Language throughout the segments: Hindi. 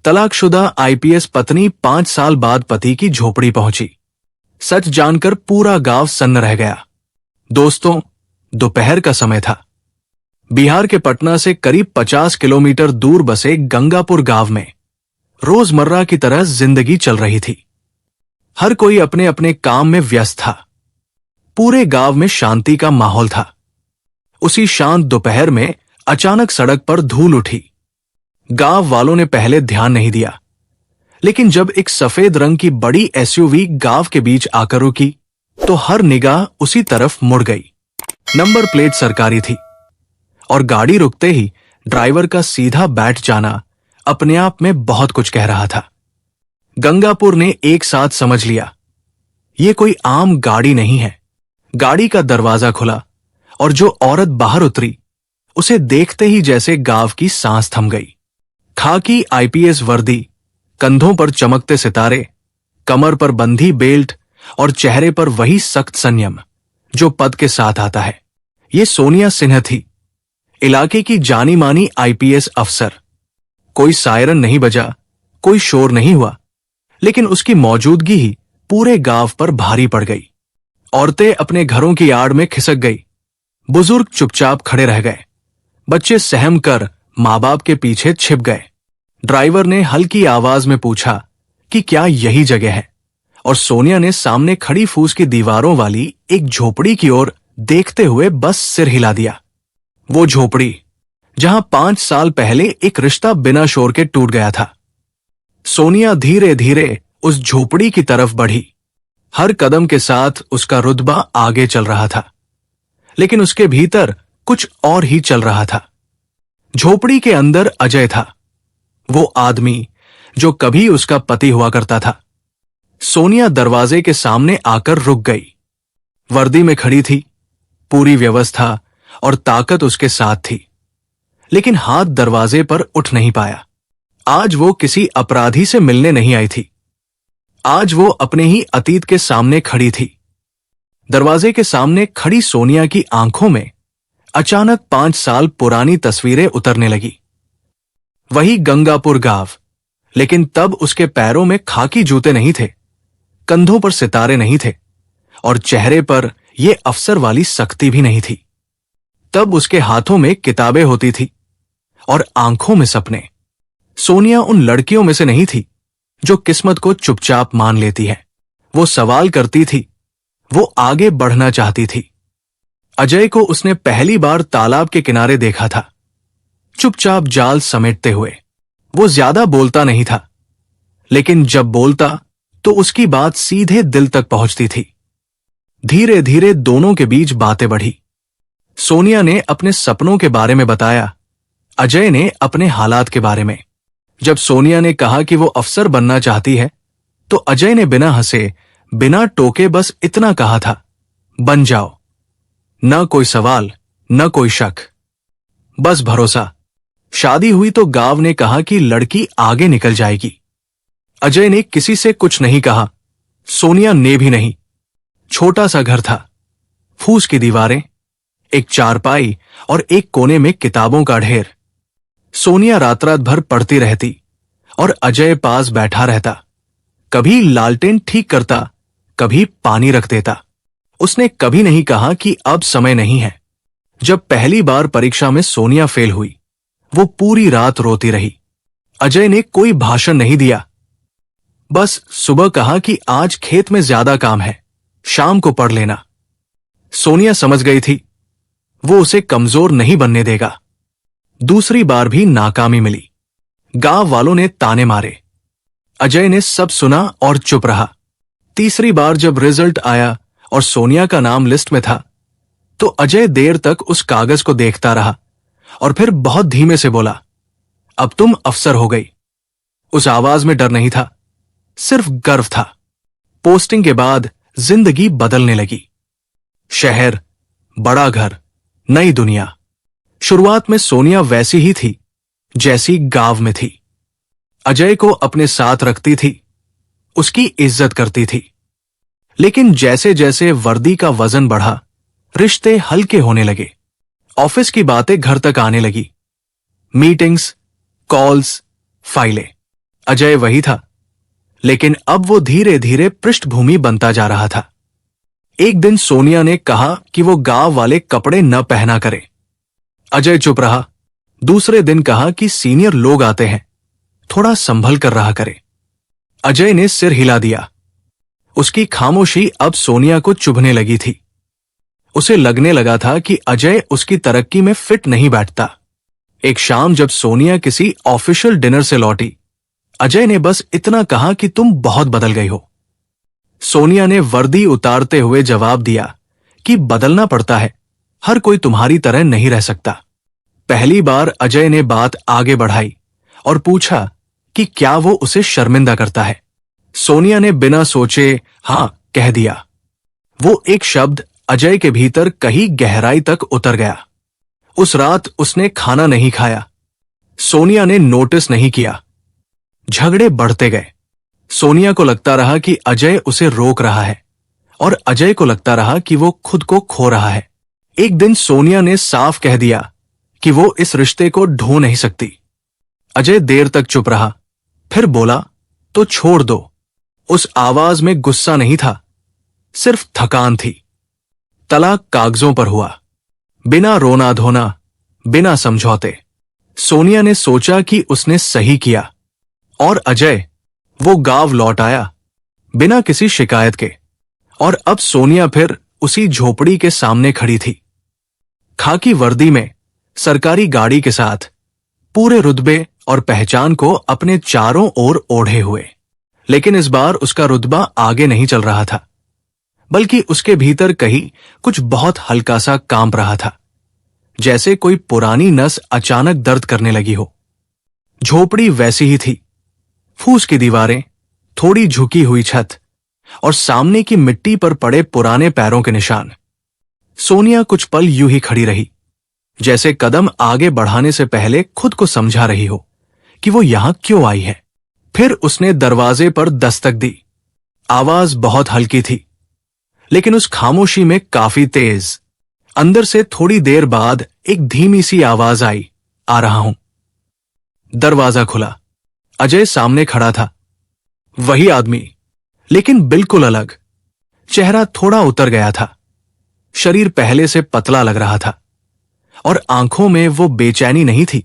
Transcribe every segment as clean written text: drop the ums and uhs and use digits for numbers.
तलाकशुदा आईपीएस पत्नी 5 साल बाद पति की झोपड़ी पहुंची। सच जानकर पूरा गांव सन्न रह गया। दोस्तों, दोपहर का समय था। बिहार के पटना से करीब 50 किलोमीटर दूर बसे गंगापुर गांव में रोजमर्रा की तरह जिंदगी चल रही थी। हर कोई अपने अपने काम में व्यस्त था। पूरे गांव में शांति का माहौल था। उसी शांत दोपहर में अचानक सड़क पर धूल उठी। गांव वालों ने पहले ध्यान नहीं दिया, लेकिन जब एक सफेद रंग की बड़ी एसयूवी गांव के बीच आकर रुकी तो हर निगाह उसी तरफ मुड़ गई। नंबर प्लेट सरकारी थी और गाड़ी रुकते ही ड्राइवर का सीधा बैठ जाना अपने आप में बहुत कुछ कह रहा था। गंगापुर ने एक साथ समझ लिया, ये कोई आम गाड़ी नहीं है। गाड़ी का दरवाजा खुला और जो औरत बाहर उतरी, उसे देखते ही जैसे गांव की सांस थम गई। खाकी आईपीएस वर्दी, कंधों पर चमकते सितारे, कमर पर बंधी बेल्ट और चेहरे पर वही सख्त संयम जो पद के साथ आता है। ये सोनिया सिन्हा थी, इलाके की जानी मानी आईपीएस अफसर। कोई सायरन नहीं बजा, कोई शोर नहीं हुआ, लेकिन उसकी मौजूदगी ही पूरे गांव पर भारी पड़ गई। औरतें अपने घरों की आड़ में खिसक गई, बुजुर्ग चुपचाप खड़े रह गए, बच्चे सहम कर माँ बाप के पीछे छिप गए। ड्राइवर ने हल्की आवाज में पूछा कि क्या यही जगह है, और सोनिया ने सामने खड़ी फूस की दीवारों वाली एक झोपड़ी की ओर देखते हुए बस सिर हिला दिया। वो झोपड़ी जहां 5 साल पहले एक रिश्ता बिना शोर के टूट गया था। सोनिया धीरे धीरे उस झोपड़ी की तरफ बढ़ी। हर कदम के साथ उसका रुतबा आगे चल रहा था, लेकिन उसके भीतर कुछ और ही चल रहा था। झोपड़ी के अंदर अजय था, वो आदमी जो कभी उसका पति हुआ करता था। सोनिया दरवाजे के सामने आकर रुक गई। वर्दी में खड़ी थी, पूरी व्यवस्था और ताकत उसके साथ थी, लेकिन हाथ दरवाजे पर उठ नहीं पाया। आज वो किसी अपराधी से मिलने नहीं आई थी। आज वो अपने ही अतीत के सामने खड़ी थी। दरवाजे के सामने खड़ी सोनिया की आंखों में अचानक 5 साल पुरानी तस्वीरें उतरने लगी। वही गंगापुर गांव, लेकिन तब उसके पैरों में खाकी जूते नहीं थे, कंधों पर सितारे नहीं थे और चेहरे पर यह अफसर वाली सख्ती भी नहीं थी। तब उसके हाथों में किताबें होती थी और आंखों में सपने। सोनिया उन लड़कियों में से नहीं थी जो किस्मत को चुपचाप मान लेती है। वो सवाल करती थी, वो आगे बढ़ना चाहती थी। अजय को उसने पहली बार तालाब के किनारे देखा था, चुपचाप जाल समेटते हुए। वो ज्यादा बोलता नहीं था, लेकिन जब बोलता तो उसकी बात सीधे दिल तक पहुंचती थी। धीरे धीरे दोनों के बीच बातें बढ़ी। सोनिया ने अपने सपनों के बारे में बताया, अजय ने अपने हालात के बारे में। जब सोनिया ने कहा कि वो अफसर बनना चाहती है, तो अजय ने बिना हंसे, बिना टोके बस इतना कहा था, बन जाओ। न कोई सवाल, न कोई शक, बस भरोसा। शादी हुई तो गांव ने कहा कि लड़की आगे निकल जाएगी। अजय ने किसी से कुछ नहीं कहा, सोनिया ने भी नहीं। छोटा सा घर था, फूस की दीवारें, एक चारपाई और एक कोने में किताबों का ढेर। सोनिया रात रात भर पढ़ती रहती और अजय पास बैठा रहता। कभी लालटेन ठीक करता, कभी पानी रख देता। उसने कभी नहीं कहा कि अब समय नहीं है। जब पहली बार परीक्षा में सोनिया फेल हुई, वो पूरी रात रोती रही। अजय ने कोई भाषण नहीं दिया, बस सुबह कहा कि आज खेत में ज्यादा काम है, शाम को पढ़ लेना। सोनिया समझ गई थी, वो उसे कमजोर नहीं बनने देगा। दूसरी बार भी नाकामी मिली। गांव वालों ने ताने मारे। अजय ने सब सुना और चुप रहा। तीसरी बार जब रिजल्ट आया और सोनिया का नाम लिस्ट में था, तो अजय देर तक उस कागज को देखता रहा और फिर बहुत धीमे से बोला, अब तुम अफसर हो गई। उस आवाज में डर नहीं था, सिर्फ गर्व था। पोस्टिंग के बाद जिंदगी बदलने लगी। शहर, बड़ा घर, नई दुनिया। शुरुआत में सोनिया वैसी ही थी जैसी गांव में थी। अजय को अपने साथ रखती थी, उसकी इज्जत करती थी। लेकिन जैसे जैसे वर्दी का वजन बढ़ा, रिश्ते हल्के होने लगे। ऑफिस की बातें घर तक आने लगी। मीटिंग्स, कॉल्स, फाइलें। अजय वही था, लेकिन अब वो धीरे धीरे पृष्ठभूमि बनता जा रहा था। एक दिन सोनिया ने कहा कि वो गांव वाले कपड़े न पहना करे। अजय चुप रहा। दूसरे दिन कहा कि सीनियर लोग आते हैं, थोड़ा संभल कर रहा करे। अजय ने सिर हिला दिया। उसकी खामोशी अब सोनिया को चुभने लगी थी। उसे लगने लगा था कि अजय उसकी तरक्की में फिट नहीं बैठता। एक शाम जब सोनिया किसी ऑफिशियल डिनर से लौटी, अजय ने बस इतना कहा कि तुम बहुत बदल गई हो। सोनिया ने वर्दी उतारते हुए जवाब दिया कि बदलना पड़ता है, हर कोई तुम्हारी तरह नहीं रह सकता। पहली बार अजय ने बात आगे बढ़ाई और पूछा कि क्या वो उसे शर्मिंदा करता है। सोनिया ने बिना सोचे हां कह दिया। वो एक शब्द अजय के भीतर कहीं गहराई तक उतर गया। उस रात उसने खाना नहीं खाया। सोनिया ने नोटिस नहीं किया। झगड़े बढ़ते गए। सोनिया को लगता रहा कि अजय उसे रोक रहा है और अजय को लगता रहा कि वो खुद को खो रहा है। एक दिन सोनिया ने साफ कह दिया कि वो इस रिश्ते को ढो नहीं सकती। अजय देर तक चुप रहा, फिर बोला, तो छोड़ दो। उस आवाज में गुस्सा नहीं था, सिर्फ थकान थी। तलाक कागजों पर हुआ, बिना रोना धोना, बिना समझौते। सोनिया ने सोचा कि उसने सही किया। और अजय, वो गांव लौट आया बिना किसी शिकायत के। और अब सोनिया फिर उसी झोपड़ी के सामने खड़ी थी, खाकी वर्दी में, सरकारी गाड़ी के साथ, पूरे रुतबे और पहचान को अपने चारों ओर ओढ़े हुए। लेकिन इस बार उसका रुतबा आगे नहीं चल रहा था, बल्कि उसके भीतर कहीं कुछ बहुत हल्का सा कांप रहा था, जैसे कोई पुरानी नस अचानक दर्द करने लगी हो। झोपड़ी वैसी ही थी, फूस की दीवारें, थोड़ी झुकी हुई छत और सामने की मिट्टी पर पड़े पुराने पैरों के निशान। सोनिया कुछ पल यूं ही खड़ी रही, जैसे कदम आगे बढ़ाने से पहले खुद को समझा रही हो कि वो यहां क्यों आई है। फिर उसने दरवाजे पर दस्तक दी। आवाज बहुत हल्की थी, लेकिन उस खामोशी में काफी तेज। अंदर से थोड़ी देर बाद एक धीमी सी आवाज आई, आ रहा हूं। दरवाजा खुला। अजय सामने खड़ा था, वही आदमी, लेकिन बिल्कुल अलग। चेहरा थोड़ा उतर गया था, शरीर पहले से पतला लग रहा था और आंखों में वो बेचैनी नहीं थी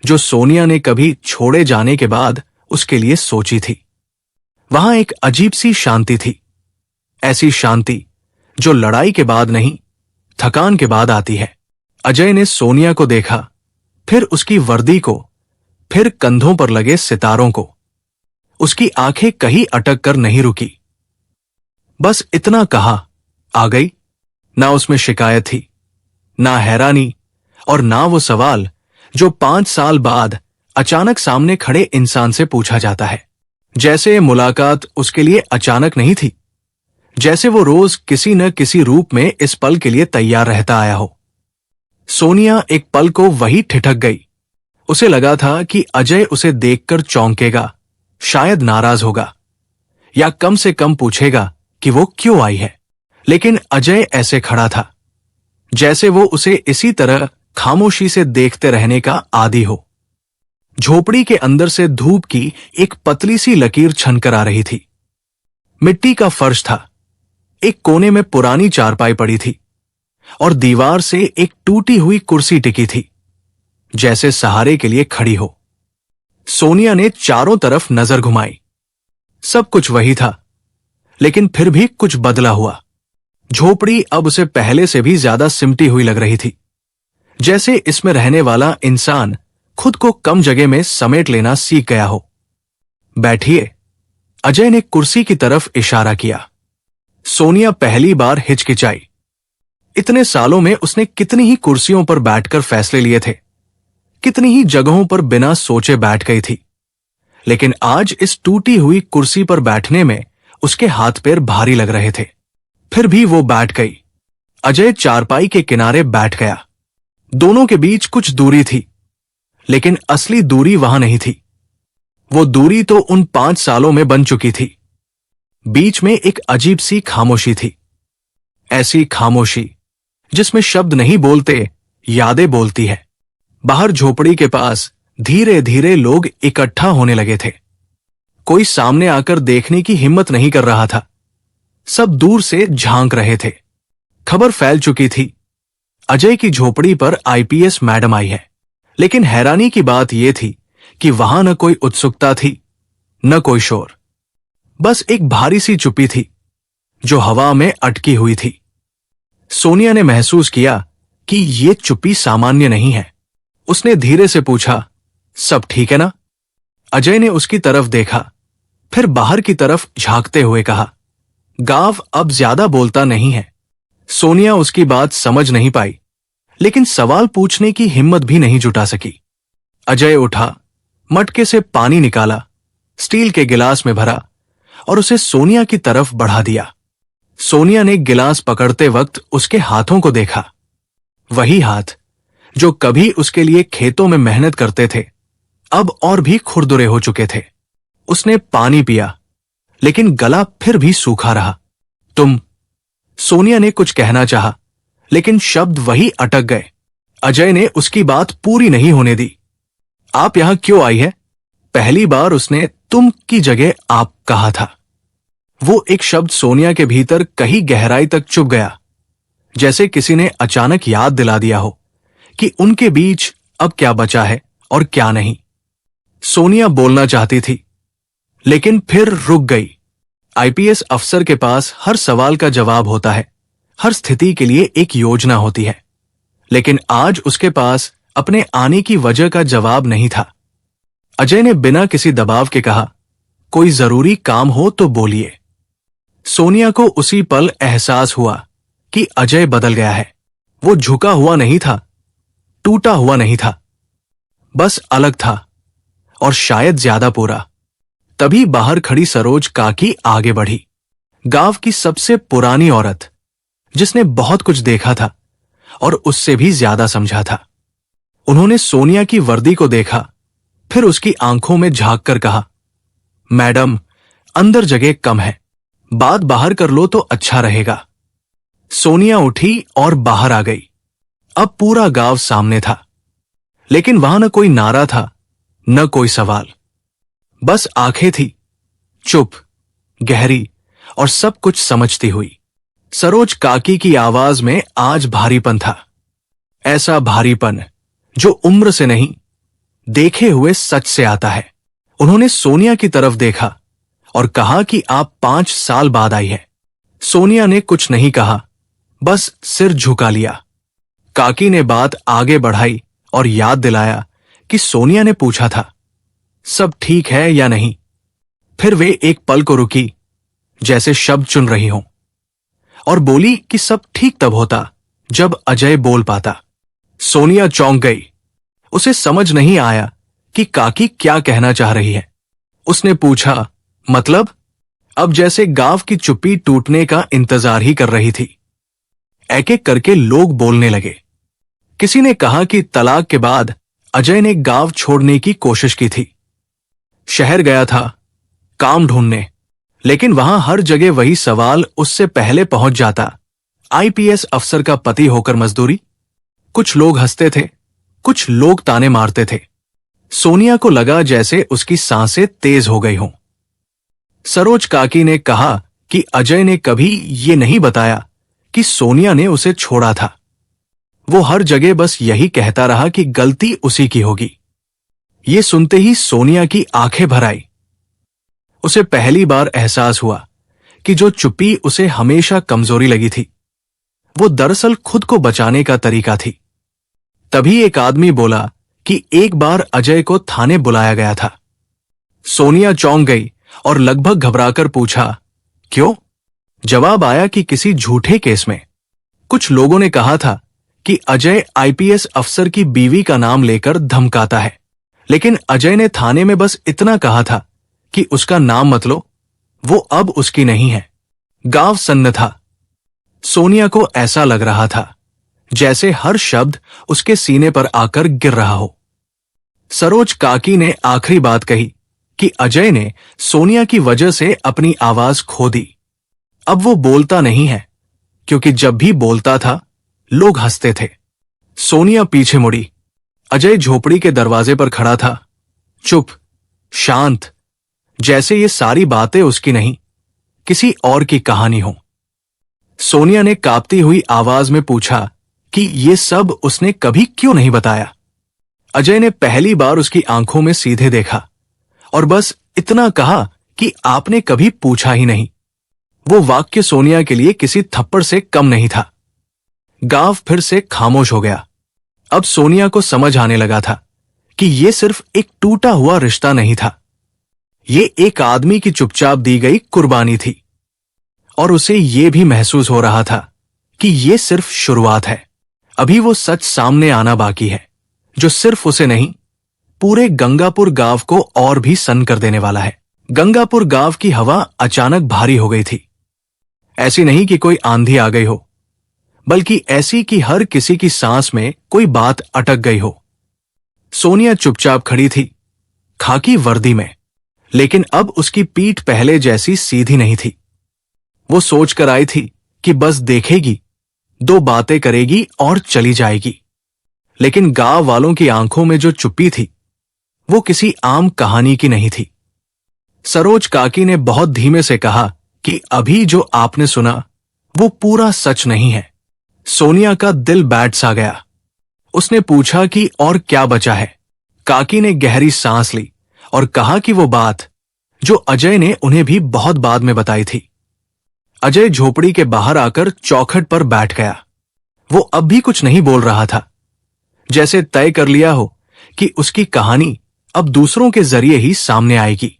जो सोनिया ने कभी छोड़े जाने के बाद उसके लिए सोची थी। वहां एक अजीब सी शांति थी, ऐसी शांति जो लड़ाई के बाद नहीं, थकान के बाद आती है। अजय ने सोनिया को देखा, फिर उसकी वर्दी को, फिर कंधों पर लगे सितारों को। उसकी आंखें कहीं अटक कर नहीं रुकी। बस इतना कहा, आ गई। ना उसमें शिकायत थी, ना हैरानी, और ना वो सवाल जो 5 साल बाद अचानक सामने खड़े इंसान से पूछा जाता है। जैसे ये मुलाकात उसके लिए अचानक नहीं थी, जैसे वो रोज किसी न किसी रूप में इस पल के लिए तैयार रहता आया हो। सोनिया एक पल को वही ठिठक गई। उसे लगा था कि अजय उसे देखकर चौंकेगा, शायद नाराज होगा, या कम से कम पूछेगा कि वो क्यों आई है। लेकिन अजय ऐसे खड़ा था जैसे वो उसे इसी तरह खामोशी से देखते रहने का आदी हो। झोपड़ी के अंदर से धूप की एक पतली सी लकीर छनकर आ रही थी। मिट्टी का फर्श था, एक कोने में पुरानी चारपाई पड़ी थी और दीवार से एक टूटी हुई कुर्सी टिकी थी, जैसे सहारे के लिए खड़ी हो। सोनिया ने चारों तरफ नजर घुमाई। सब कुछ वही था, लेकिन फिर भी कुछ बदला हुआ। झोपड़ी अब उसे पहले से भी ज्यादा सिमटी हुई लग रही थी, जैसे इसमें रहने वाला इंसान खुद को कम जगह में समेट लेना सीख गया हो। बैठिए, अजय ने कुर्सी की तरफ इशारा किया। सोनिया पहली बार हिचकिचाई। इतने सालों में उसने कितनी ही कुर्सियों पर बैठकर फैसले लिए थे, कितनी ही जगहों पर बिना सोचे बैठ गई थी, लेकिन आज इस टूटी हुई कुर्सी पर बैठने में उसके हाथ पैर भारी लग रहे थे। फिर भी वो बैठ गई। अजय चारपाई के किनारे बैठ गया। दोनों के बीच कुछ दूरी थी, लेकिन असली दूरी वहां नहीं थी। वो दूरी तो उन 5 सालों में बन चुकी थी। बीच में एक अजीब सी खामोशी थी, ऐसी खामोशी जिसमें शब्द नहीं बोलते, यादें बोलती है। बाहर झोपड़ी के पास धीरे धीरे लोग इकट्ठा होने लगे थे। कोई सामने आकर देखने की हिम्मत नहीं कर रहा था। सब दूर से झांक रहे थे। खबर फैल चुकी थी, अजय की झोपड़ी पर आईपीएस मैडम आई है। लेकिन हैरानी की बात यह थी कि वहां न कोई उत्सुकता थी, न कोई शोर। बस एक भारी सी चुप्पी थी जो हवा में अटकी हुई थी। सोनिया ने महसूस किया कि ये चुप्पी सामान्य नहीं है। उसने धीरे से पूछा, सब ठीक है ना? अजय ने उसकी तरफ देखा, फिर बाहर की तरफ झांकते हुए कहा, गाव अब ज्यादा बोलता नहीं है। सोनिया उसकी बात समझ नहीं पाई, लेकिन सवाल पूछने की हिम्मत भी नहीं जुटा सकी। अजय उठा, मटके से पानी निकाला, स्टील के गिलास में भरा और उसे सोनिया की तरफ बढ़ा दिया। सोनिया ने गिलास पकड़ते वक्त उसके हाथों को देखा। वही हाथ जो कभी उसके लिए खेतों में मेहनत करते थे, अब और भी खुरदुरे हो चुके थे। उसने पानी पिया, लेकिन गला फिर भी सूखा रहा। तुम, सोनिया ने कुछ कहना चाहा, लेकिन शब्द वही अटक गए। अजय ने उसकी बात पूरी नहीं होने दी। आप यहां क्यों आई है? पहली बार उसने तुम की जगह आप कहा था। वो एक शब्द सोनिया के भीतर कहीं गहराई तक चुभ गया, जैसे किसी ने अचानक याद दिला दिया हो कि उनके बीच अब क्या बचा है और क्या नहीं। सोनिया बोलना चाहती थी, लेकिन फिर रुक गई। आईपीएस अफसर के पास हर सवाल का जवाब होता है, हर स्थिति के लिए एक योजना होती है, लेकिन आज उसके पास अपने आने की वजह का जवाब नहीं था। अजय ने बिना किसी दबाव के कहा, कोई जरूरी काम हो तो बोलिए। सोनिया को उसी पल एहसास हुआ कि अजय बदल गया है। वो झुका हुआ नहीं था, टूटा हुआ नहीं था, बस अलग था और शायद ज्यादा पूरा। तभी बाहर खड़ी सरोज काकी आगे बढ़ी। गांव की सबसे पुरानी औरत, जिसने बहुत कुछ देखा था और उससे भी ज्यादा समझा था। उन्होंने सोनिया की वर्दी को देखा, फिर उसकी आंखों में झांक कर कहा, मैडम, अंदर जगह कम है, बात बाहर कर लो तो अच्छा रहेगा। सोनिया उठी और बाहर आ गई। अब पूरा गांव सामने था, लेकिन वहां न कोई नारा था, न कोई सवाल, बस आंखें थी, चुप, गहरी और सब कुछ समझती हुई। सरोज काकी की आवाज में आज भारीपन था, ऐसा भारीपन जो उम्र से नहीं, देखे हुए सच से आता है। उन्होंने सोनिया की तरफ देखा और कहा कि आप 5 साल बाद आई है। सोनिया ने कुछ नहीं कहा, बस सिर झुका लिया। काकी ने बात आगे बढ़ाई और याद दिलाया कि सोनिया ने पूछा था, सब ठीक है या नहीं। फिर वे एक पल को रुकी, जैसे शब्द चुन रही हों, और बोली कि सब ठीक तब होता जब अजय बोल पाता। सोनिया चौंक गई। उसे समझ नहीं आया कि काकी क्या कहना चाह रही है। उसने पूछा, मतलब? अब जैसे गांव की चुप्पी टूटने का इंतजार ही कर रही थी। एक एक करके लोग बोलने लगे। किसी ने कहा कि तलाक के बाद अजय ने गांव छोड़ने की कोशिश की थी, शहर गया था काम ढूंढने, लेकिन वहां हर जगह वही सवाल उससे पहले पहुंच जाता, आईपीएस अफसर का पति होकर मजदूरी। कुछ लोग हंसते थे, कुछ लोग ताने मारते थे। सोनिया को लगा जैसे उसकी सांसें तेज हो गई हों। सरोज काकी ने कहा कि अजय ने कभी ये नहीं बताया कि सोनिया ने उसे छोड़ा था। वो हर जगह बस यही कहता रहा कि गलती उसी की होगी। ये सुनते ही सोनिया की आंखें भर आई। उसे पहली बार एहसास हुआ कि जो चुप्पी उसे हमेशा कमजोरी लगी थी, वो दरअसल खुद को बचाने का तरीका थी। तभी एक आदमी बोला कि एक बार अजय को थाने बुलाया गया था। सोनिया चौंक गई और लगभग घबराकर पूछा, क्यों? जवाब आया कि किसी झूठे केस में। कुछ लोगों ने कहा था कि अजय आईपीएस अफसर की बीवी का नाम लेकर धमकाता है, लेकिन अजय ने थाने में बस इतना कहा था कि उसका नाम मत लो, वो अब उसकी नहीं है। गांव सन्न था। सोनिया को ऐसा लग रहा था जैसे हर शब्द उसके सीने पर आकर गिर रहा हो। सरोज काकी ने आखिरी बात कही कि अजय ने सोनिया की वजह से अपनी आवाज खो दी। अब वो बोलता नहीं है, क्योंकि जब भी बोलता था लोग हंसते थे। सोनिया पीछे मुड़ी। अजय झोपड़ी के दरवाजे पर खड़ा था, चुप, शांत, जैसे ये सारी बातें उसकी नहीं, किसी और की कहानी हो। सोनिया ने कांपती हुई आवाज में पूछा कि ये सब उसने कभी क्यों नहीं बताया। अजय ने पहली बार उसकी आंखों में सीधे देखा और बस इतना कहा कि आपने कभी पूछा ही नहीं। वो वाक्य सोनिया के लिए किसी थप्पड़ से कम नहीं था। गांव फिर से खामोश हो गया। अब सोनिया को समझ आने लगा था कि यह सिर्फ एक टूटा हुआ रिश्ता नहीं था, ये एक आदमी की चुपचाप दी गई कुर्बानी थी। और उसे यह भी महसूस हो रहा था कि यह सिर्फ शुरुआत है। अभी वो सच सामने आना बाकी है, जो सिर्फ उसे नहीं, पूरे गंगापुर गांव को और भी सन्न कर देने वाला है। गंगापुर गांव की हवा अचानक भारी हो गई थी। ऐसी नहीं कि कोई आंधी आ गई हो, बल्कि ऐसी कि हर किसी की सांस में कोई बात अटक गई हो। सोनिया चुपचाप खड़ी थी, खाकी वर्दी में, लेकिन अब उसकी पीठ पहले जैसी सीधी नहीं थी। वो सोच कर आई थी कि बस देखेगी, दो बातें करेगी और चली जाएगी। लेकिन गांव वालों की आंखों में जो चुप्पी थी, वो किसी आम कहानी की नहीं थी। सरोज काकी ने बहुत धीमे से कहा कि अभी जो आपने सुना वो पूरा सच नहीं है। सोनिया का दिल बैठ सा गया। उसने पूछा कि और क्या बचा है। काकी ने गहरी सांस ली और कहा कि वो बात जो अजय ने उन्हें भी बहुत बाद में बताई थी। अजय झोपड़ी के बाहर आकर चौखट पर बैठ गया। वो अब भी कुछ नहीं बोल रहा था, जैसे तय कर लिया हो कि उसकी कहानी अब दूसरों के जरिए ही सामने आएगी।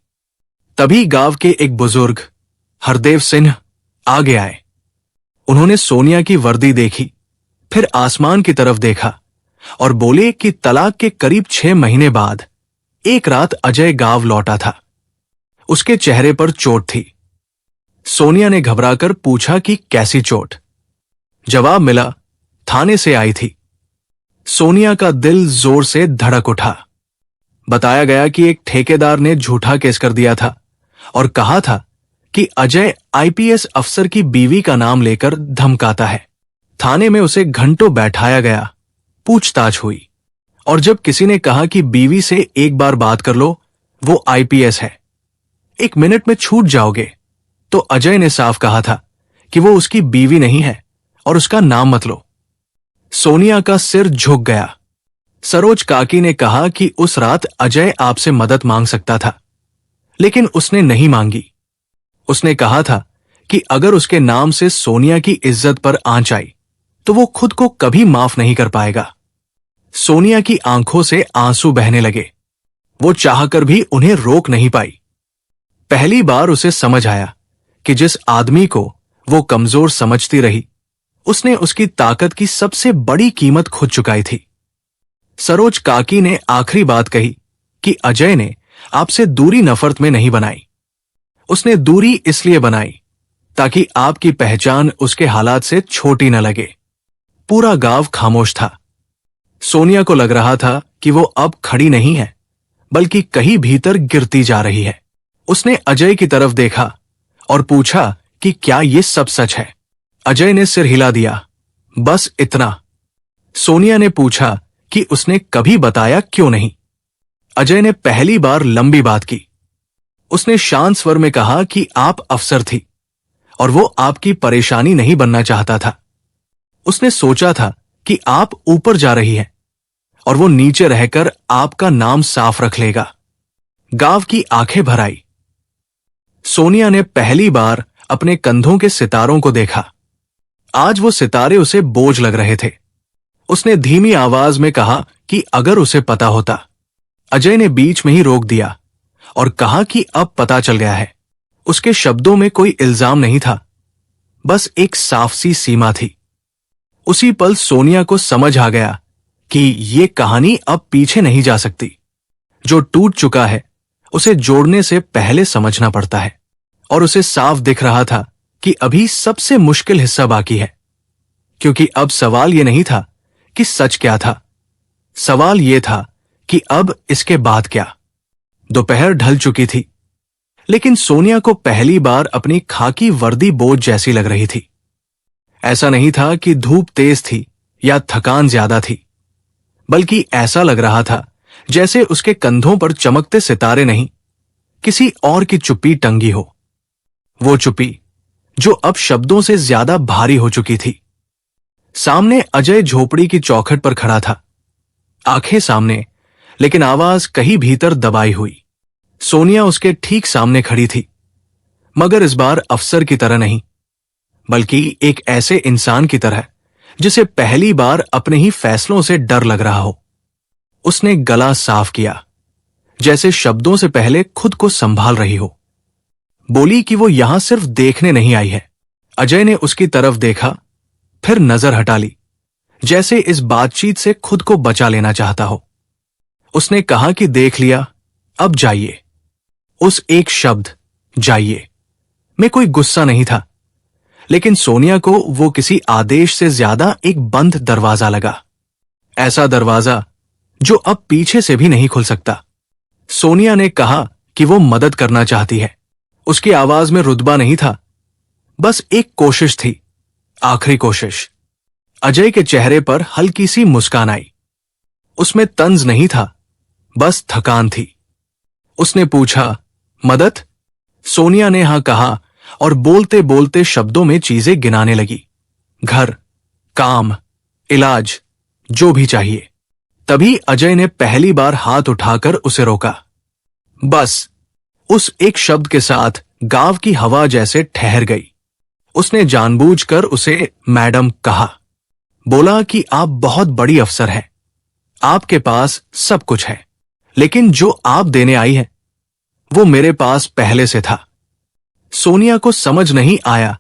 तभी गांव के एक बुजुर्ग हरदेव सिंह आगे आए। उन्होंने सोनिया की वर्दी देखी, फिर आसमान की तरफ देखा और बोले कि तलाक के करीब 6 महीने बाद एक रात अजय गांव लौटा था। उसके चेहरे पर चोट थी। सोनिया ने घबराकर पूछा कि कैसी चोट। जवाब मिला, थाने से आई थी। सोनिया का दिल जोर से धड़क उठा। बताया गया कि एक ठेकेदार ने झूठा केस कर दिया था और कहा था कि अजय आईपीएस अफसर की बीवी का नाम लेकर धमकाता है। थाने में उसे घंटों बैठाया गया, पूछताछ हुई, और जब किसी ने कहा कि बीवी से एक बार बात कर लो, वो आईपीएस है, 1 मिनट में छूट जाओगे, तो अजय ने साफ कहा था कि वो उसकी बीवी नहीं है और उसका नाम मत लो। सोनिया का सिर झुक गया। सरोज काकी ने कहा कि उस रात अजय आपसे मदद मांग सकता था, लेकिन उसने नहीं मांगी। उसने कहा था कि अगर उसके नाम से सोनिया की इज्जत पर आंच आई तो वो खुद को कभी माफ नहीं कर पाएगा। सोनिया की आंखों से आंसू बहने लगे। वो चाहकर भी उन्हें रोक नहीं पाई। पहली बार उसे समझ आया कि जिस आदमी को वो कमजोर समझती रही, उसने उसकी ताकत की सबसे बड़ी कीमत खुद चुकाई थी। सरोज काकी ने आखिरी बात कही कि अजय ने आपसे दूरी नफरत में नहीं बनाई। उसने दूरी इसलिए बनाई ताकि आपकी पहचान उसके हालात से छोटी न लगे। पूरा गांव खामोश था। सोनिया को लग रहा था कि वो अब खड़ी नहीं है, बल्कि कहीं भीतर गिरती जा रही है। उसने अजय की तरफ देखा और पूछा कि क्या ये सब सच है। अजय ने सिर हिला दिया, बस इतना। सोनिया ने पूछा कि उसने कभी बताया क्यों नहीं। अजय ने पहली बार लंबी बात की। उसने शांत स्वर में कहा कि आप अफसर थी और वो आपकी परेशानी नहीं बनना चाहता था। उसने सोचा था कि आप ऊपर जा रही हैं और वो नीचे रहकर आपका नाम साफ रख लेगा। गांव की आंखें भर आई। सोनिया ने पहली बार अपने कंधों के सितारों को देखा। आज वो सितारे उसे बोझ लग रहे थे। उसने धीमी आवाज में कहा कि अगर उसे पता होता। अजय ने बीच में ही रोक दिया और कहा कि अब पता चल गया है। उसके शब्दों में कोई इल्जाम नहीं था, बस एक साफ सी सीमा थी। उसी पल सोनिया को समझ आ गया कि ये कहानी अब पीछे नहीं जा सकती। जो टूट चुका है उसे जोड़ने से पहले समझना पड़ता है। और उसे साफ दिख रहा था कि अभी सबसे मुश्किल हिस्सा बाकी है, क्योंकि अब सवाल ये नहीं था कि सच क्या था, सवाल ये था कि अब इसके बाद क्या। दोपहर ढल चुकी थी, लेकिन सोनिया को पहली बार अपनी खाकी वर्दी बोझ जैसी लग रही थी। ऐसा नहीं था कि धूप तेज थी या थकान ज्यादा थी, बल्कि ऐसा लग रहा था जैसे उसके कंधों पर चमकते सितारे नहीं, किसी और की चुप्पी टंगी हो। वो चुप्पी जो अब शब्दों से ज्यादा भारी हो चुकी थी। सामने अजय झोपड़ी की चौखट पर खड़ा था, आंखें सामने, लेकिन आवाज कहीं भीतर दबाई हुई। सोनिया उसके ठीक सामने खड़ी थी, मगर इस बार अफसर की तरह नहीं, बल्कि एक ऐसे इंसान की तरह जिसे पहली बार अपने ही फैसलों से डर लग रहा हो। उसने गला साफ किया, जैसे शब्दों से पहले खुद को संभाल रही हो। बोली कि वो यहां सिर्फ देखने नहीं आई है। अजय ने उसकी तरफ देखा, फिर नजर हटा ली, जैसे इस बातचीत से खुद को बचा लेना चाहता हो। उसने कहा कि देख लिया, अब जाइए। उस एक शब्द जाइए में कोई गुस्सा नहीं था, लेकिन सोनिया को वो किसी आदेश से ज्यादा एक बंद दरवाजा लगा। ऐसा दरवाजा जो अब पीछे से भी नहीं खुल सकता। सोनिया ने कहा कि वो मदद करना चाहती है। उसकी आवाज में रुतबा नहीं था, बस एक कोशिश थी, आखिरी कोशिश। अजय के चेहरे पर हल्की सी मुस्कान आई। उसमें तंज नहीं था, बस थकान थी। उसने पूछा, मदद? सोनिया ने हां कहा और बोलते बोलते शब्दों में चीजें गिनाने लगी। घर, काम, इलाज, जो भी चाहिए। तभी अजय ने पहली बार हाथ उठाकर उसे रोका। बस उस एक शब्द के साथ गांव की हवा जैसे ठहर गई। उसने जानबूझकर उसे मैडम कहा। बोला कि आप बहुत बड़ी अफसर हैं, आपके पास सब कुछ है, लेकिन जो आप देने आई है वो मेरे पास पहले से था। सोनिया को समझ नहीं आया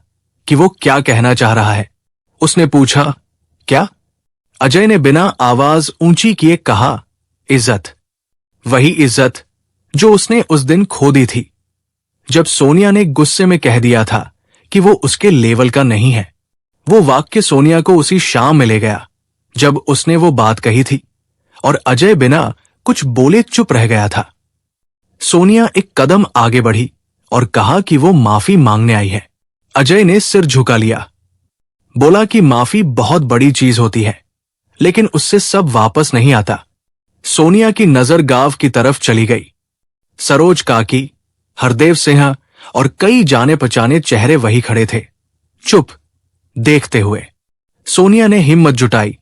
कि वो क्या कहना चाह रहा है। उसने पूछा, क्या? अजय ने बिना आवाज ऊंची किए कहा, इज्जत। वही इज्जत जो उसने उस दिन खो दी थी, जब सोनिया ने गुस्से में कह दिया था कि वो उसके लेवल का नहीं है। वो वाक्य सोनिया को उसी शाम में ले गया जब उसने वो बात कही थी, और अजय बिना कुछ बोले चुप रह गया था। सोनिया एक कदम आगे बढ़ी और कहा कि वो माफी मांगने आई है। अजय ने सिर झुका लिया। बोला कि माफी बहुत बड़ी चीज होती है, लेकिन उससे सब वापस नहीं आता। सोनिया की नजर गांव की तरफ चली गई। सरोज काकी, हरदेव सिंह और कई जाने पहचाने चेहरे वही खड़े थे, चुप, देखते हुए। सोनिया ने हिम्मत जुटाई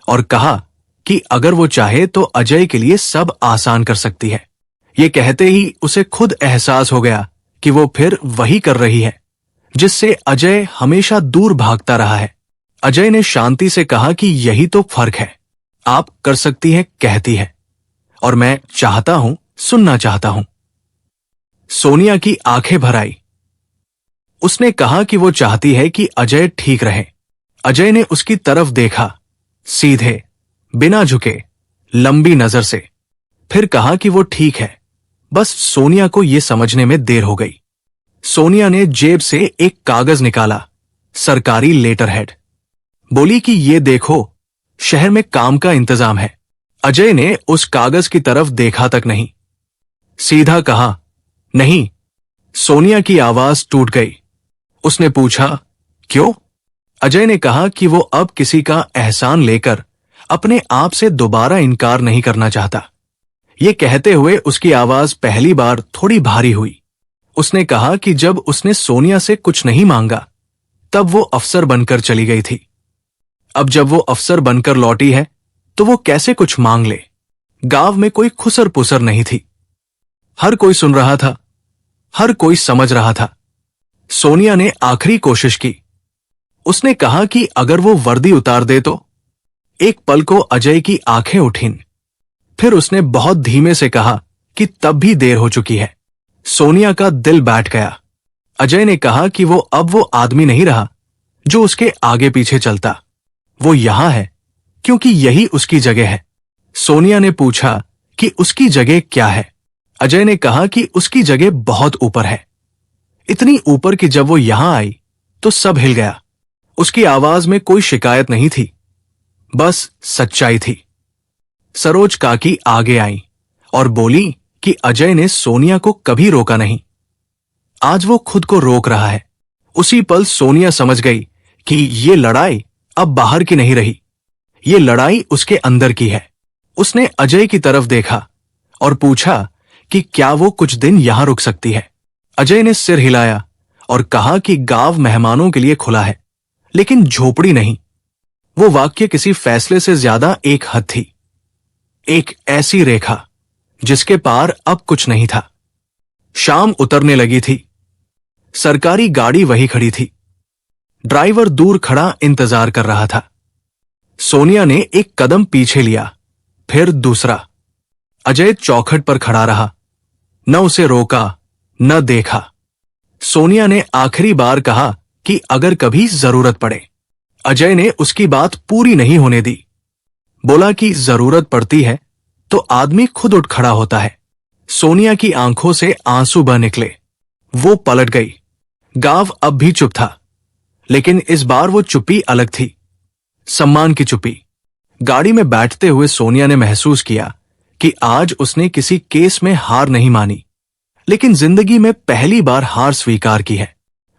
और कहा कि अगर वो चाहे तो अजय के लिए सब आसान कर सकती है। ये कहते ही उसे खुद एहसास हो गया कि वो फिर वही कर रही है जिससे अजय हमेशा दूर भागता रहा है। अजय ने शांति से कहा कि यही तो फर्क है, आप कर सकती हैं कहती है, और मैं चाहता हूं, सुनना चाहता हूं। सोनिया की आंखें भर आई। उसने कहा कि वो चाहती है कि अजय ठीक रहे। अजय ने उसकी तरफ देखा, सीधे, बिना झुके, लंबी नजर से, फिर कहा कि वो ठीक है। बस सोनिया को यह समझने में देर हो गई। सोनिया ने जेब से एक कागज निकाला, सरकारी लेटर हेड। बोली कि ये देखो, शहर में काम का इंतजाम है। अजय ने उस कागज की तरफ देखा तक नहीं, सीधा कहा, नहीं। सोनिया की आवाज टूट गई। उसने पूछा, क्यों? अजय ने कहा कि वो अब किसी का एहसान लेकर अपने आप से दोबारा इनकार नहीं करना चाहता। ये कहते हुए उसकी आवाज पहली बार थोड़ी भारी हुई। उसने कहा कि जब उसने सोनिया से कुछ नहीं मांगा, तब वो अफसर बनकर चली गई थी। अब जब वो अफसर बनकर लौटी है, तो वो कैसे कुछ मांग ले? गांव में कोई खुसर पुसर नहीं थी। हर कोई सुन रहा था, हर कोई समझ रहा था। सोनिया ने आखिरी कोशिश की। उसने कहा कि अगर वो वर्दी उतार दे तो। एक पल को अजय की आंखें उठीं। फिर उसने बहुत धीमे से कहा कि तब भी देर हो चुकी है। सोनिया का दिल बैठ गया। अजय ने कहा कि वो अब वो आदमी नहीं रहा जो उसके आगे पीछे चलता। वो यहां है क्योंकि यही उसकी जगह है। सोनिया ने पूछा कि उसकी जगह क्या है। अजय ने कहा कि उसकी जगह बहुत ऊपर है, इतनी ऊपर कि जब वो यहां आई तो सब हिल गया। उसकी आवाज में कोई शिकायत नहीं थी, बस सच्चाई थी। सरोज काकी आगे आई और बोली कि अजय ने सोनिया को कभी रोका नहीं, आज वो खुद को रोक रहा है। उसी पल सोनिया समझ गई कि ये लड़ाई अब बाहर की नहीं रही, ये लड़ाई उसके अंदर की है। उसने अजय की तरफ देखा और पूछा कि क्या वो कुछ दिन यहां रुक सकती है। अजय ने सिर हिलाया और कहा कि गांव मेहमानों के लिए खुला है, लेकिन झोपड़ी नहीं। वो वाक्य किसी फैसले से ज्यादा एक हद थी, एक ऐसी रेखा जिसके पार अब कुछ नहीं था। शाम उतरने लगी थी। सरकारी गाड़ी वही खड़ी थी। ड्राइवर दूर खड़ा इंतजार कर रहा था। सोनिया ने एक कदम पीछे लिया, फिर दूसरा। अजय चौखट पर खड़ा रहा, न उसे रोका न देखा। सोनिया ने आखिरी बार कहा कि अगर कभी जरूरत पड़े। अजय ने उसकी बात पूरी नहीं होने दी। बोला कि जरूरत पड़ती है तो आदमी खुद उठ खड़ा होता है। सोनिया की आंखों से आंसू बह निकले। वो पलट गई। गांव अब भी चुप था, लेकिन इस बार वो चुप्पी अलग थी, सम्मान की चुप्पी। गाड़ी में बैठते हुए सोनिया ने महसूस किया कि आज उसने किसी केस में हार नहीं मानी, लेकिन जिंदगी में पहली बार हार स्वीकार की है।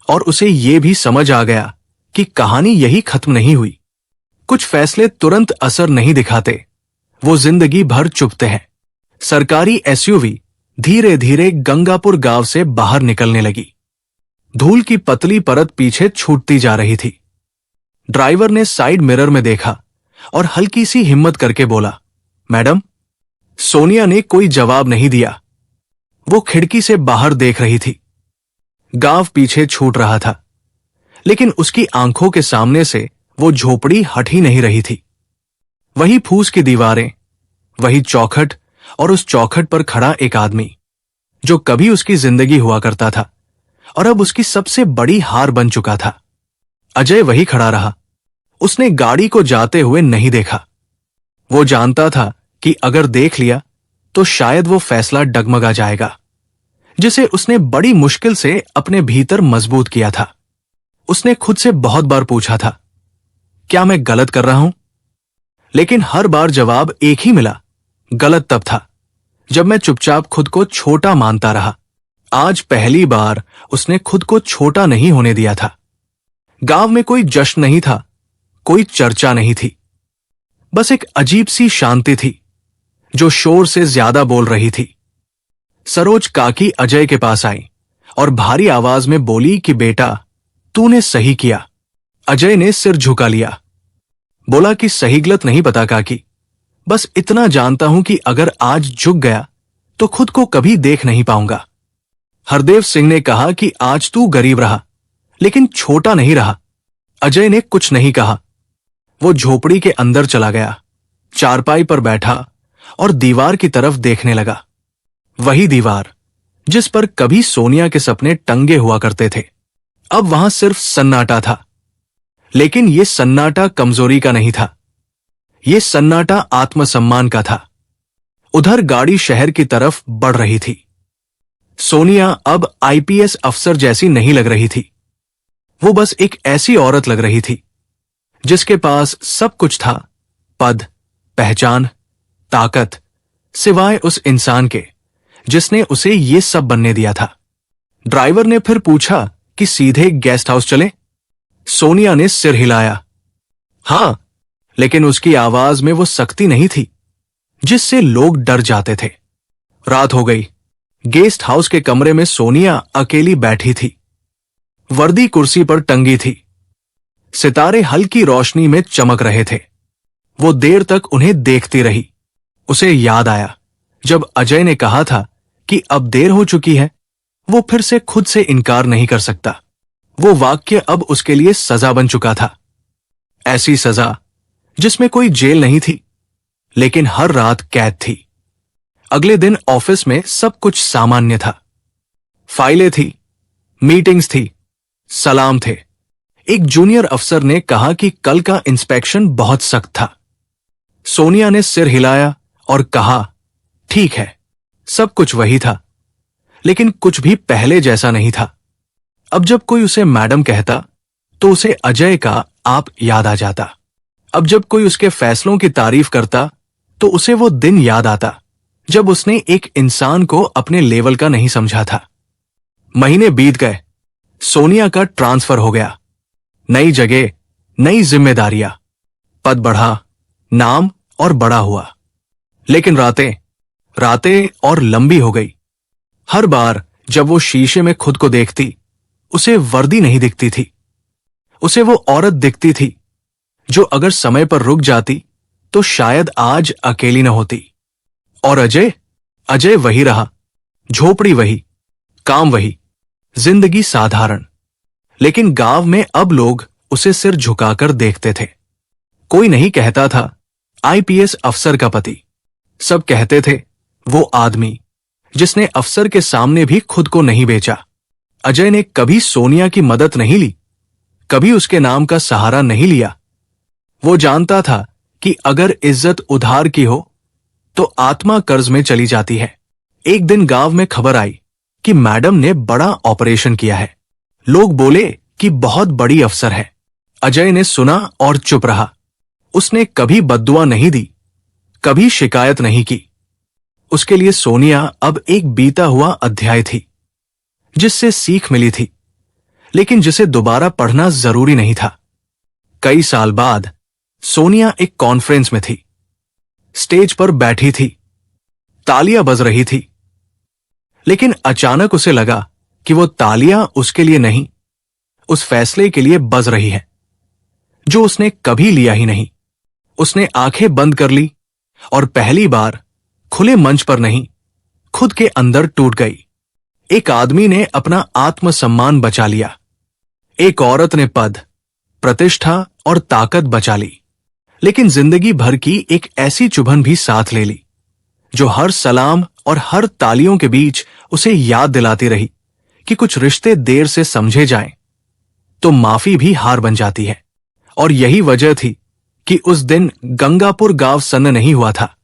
और उसे ये भी समझ आ गया कि कहानी यही खत्म नहीं हुई। कुछ फैसले तुरंत असर नहीं दिखाते, वो जिंदगी भर चुभते हैं। सरकारी एसयूवी धीरे धीरे गंगापुर गांव से बाहर निकलने लगी। धूल की पतली परत पीछे छूटती जा रही थी। ड्राइवर ने साइड मिरर में देखा और हल्की सी हिम्मत करके बोला, मैडम। सोनिया ने कोई जवाब नहीं दिया। वो खिड़की से बाहर देख रही थी। गांव पीछे छूट रहा था, लेकिन उसकी आंखों के सामने से वो झोपड़ी हट ही नहीं रही थी। वही फूस की दीवारें, वही चौखट और उस चौखट पर खड़ा एक आदमी जो कभी उसकी जिंदगी हुआ करता था और अब उसकी सबसे बड़ी हार बन चुका था। अजय वही खड़ा रहा। उसने गाड़ी को जाते हुए नहीं देखा। वो जानता था कि अगर देख लिया तो शायद वो फैसला डगमगा जाएगा, जिसे उसने बड़ी मुश्किल से अपने भीतर मजबूत किया था। उसने खुद से बहुत बार पूछा था, क्या मैं गलत कर रहा हूं? लेकिन हर बार जवाब एक ही मिला, गलत तब था जब मैं चुपचाप खुद को छोटा मानता रहा। आज पहली बार उसने खुद को छोटा नहीं होने दिया था। गांव में कोई जश्न नहीं था, कोई चर्चा नहीं थी, बस एक अजीब सी शांति थी जो शोर से ज्यादा बोल रही थी। सरोज काकी अजय के पास आई और भारी आवाज में बोली कि बेटा, तूने सही किया। अजय ने सिर झुका लिया। बोला कि सही गलत नहीं पता काकी, बस इतना जानता हूं कि अगर आज झुक गया तो खुद को कभी देख नहीं पाऊंगा। हरदेव सिंह ने कहा कि आज तू गरीब रहा, लेकिन छोटा नहीं रहा। अजय ने कुछ नहीं कहा। वो झोपड़ी के अंदर चला गया, चारपाई पर बैठा और दीवार की तरफ देखने लगा। वही दीवार जिस पर कभी सोनिया के सपने टंगे हुआ करते थे। अब वहां सिर्फ सन्नाटा था, लेकिन यह सन्नाटा कमजोरी का नहीं था, यह सन्नाटा आत्मसम्मान का था। उधर गाड़ी शहर की तरफ बढ़ रही थी। सोनिया अब आईपीएस अफसर जैसी नहीं लग रही थी। वो बस एक ऐसी औरत लग रही थी जिसके पास सब कुछ था, पद, पहचान, ताकत, सिवाय उस इंसान के जिसने उसे ये सब बनने दिया था। ड्राइवर ने फिर पूछा कि सीधे गेस्ट हाउस चले? सोनिया ने सिर हिलाया। हां, लेकिन उसकी आवाज में वो सख्ती नहीं थी जिससे लोग डर जाते थे। रात हो गई। गेस्ट हाउस के कमरे में सोनिया अकेली बैठी थी। वर्दी कुर्सी पर टंगी थी। सितारे हल्की रोशनी में चमक रहे थे। वो देर तक उन्हें देखती रही। उसे याद आया जब अजय ने कहा था कि अब देर हो चुकी है। वो फिर से खुद से इनकार नहीं कर सकता। वो वाक्य अब उसके लिए सजा बन चुका था। ऐसी सजा जिसमें कोई जेल नहीं थी, लेकिन हर रात कैद थी। अगले दिन ऑफिस में सब कुछ सामान्य था। फाइलें थी, मीटिंग्स थी, सलाम थे। एक जूनियर अफसर ने कहा कि कल का इंस्पेक्शन बहुत सख्त था। सोनिया ने सिर हिलाया और कहा, ठीक है। सब कुछ वही था, लेकिन कुछ भी पहले जैसा नहीं था। अब जब कोई उसे मैडम कहता तो उसे अजय का आप याद आ जाता। अब जब कोई उसके फैसलों की तारीफ करता तो उसे वो दिन याद आता जब उसने एक इंसान को अपने लेवल का नहीं समझा था। महीने बीत गए। सोनिया का ट्रांसफर हो गया। नई जगह, नई जिम्मेदारियां, पद बढ़ा, नाम और बड़ा हुआ। लेकिन रातें और लंबी हो गई। हर बार जब वो शीशे में खुद को देखती, उसे वर्दी नहीं दिखती थी। उसे वो औरत दिखती थी जो अगर समय पर रुक जाती तो शायद आज अकेली न होती। और अजय अजय वही रहा। झोपड़ी वही, काम वही, जिंदगी साधारण। लेकिन गांव में अब लोग उसे सिर झुकाकर देखते थे। कोई नहीं कहता था आईपीएस अफसर का पति। सब कहते थे वो आदमी जिसने अफसर के सामने भी खुद को नहीं बेचा। अजय ने कभी सोनिया की मदद नहीं ली, कभी उसके नाम का सहारा नहीं लिया। वो जानता था कि अगर इज्जत उधार की हो तो आत्मा कर्ज में चली जाती है। एक दिन गांव में खबर आई कि मैडम ने बड़ा ऑपरेशन किया है। लोग बोले कि बहुत बड़ी अफसर है। अजय ने सुना और चुप रहा। उसने कभी बद्दुआ नहीं दी, कभी शिकायत नहीं की। उसके लिए सोनिया अब एक बीता हुआ अध्याय थी, जिससे सीख मिली थी, लेकिन जिसे दोबारा पढ़ना जरूरी नहीं था। कई साल बाद सोनिया एक कॉन्फ्रेंस में थी। स्टेज पर बैठी थी, तालियां बज रही थी। लेकिन अचानक उसे लगा कि वो तालियां उसके लिए नहीं, उस फैसले के लिए बज रही है जो उसने कभी लिया ही नहीं। उसने आंखें बंद कर ली और पहली बार खुले मंच पर नहीं, खुद के अंदर टूट गई। एक आदमी ने अपना आत्मसम्मान बचा लिया। एक औरत ने पद, प्रतिष्ठा और ताकत बचा ली। लेकिन जिंदगी भर की एक ऐसी चुभन भी साथ ले ली जो हर सलाम और हर तालियों के बीच उसे याद दिलाती रही कि कुछ रिश्ते देर से समझे जाएं तो माफी भी हार बन जाती है। और यही वजह थी कि उस दिन गंगापुर गांव सन्न नहीं हुआ था,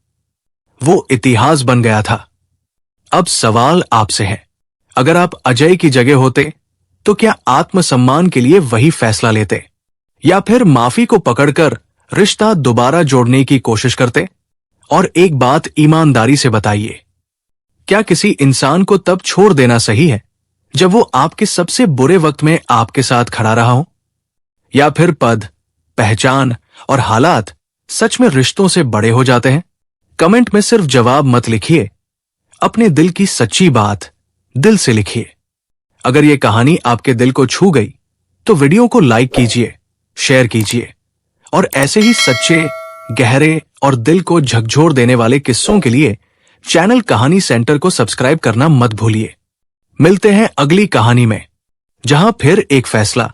वो इतिहास बन गया था। अब सवाल आपसे है, अगर आप अजय की जगह होते तो क्या आत्मसम्मान के लिए वही फैसला लेते, या फिर माफी को पकड़कर रिश्ता दोबारा जोड़ने की कोशिश करते? और एक बात ईमानदारी से बताइए, क्या किसी इंसान को तब छोड़ देना सही है जब वो आपके सबसे बुरे वक्त में आपके साथ खड़ा रहा हो? या फिर पद, पहचान और हालात सच में रिश्तों से बड़े हो जाते हैं? कमेंट में सिर्फ जवाब मत लिखिए, अपने दिल की सच्ची बात दिल से लिखिए। अगर ये कहानी आपके दिल को छू गई तो वीडियो को लाइक कीजिए, शेयर कीजिए और ऐसे ही सच्चे, गहरे और दिल को झकझोर देने वाले किस्सों के लिए चैनल कहानी सेंटर को सब्सक्राइब करना मत भूलिए। मिलते हैं अगली कहानी में, जहां फिर एक फैसला,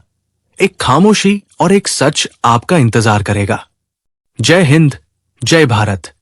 एक खामोशी और एक सच आपका इंतजार करेगा। जय हिंद, जय भारत।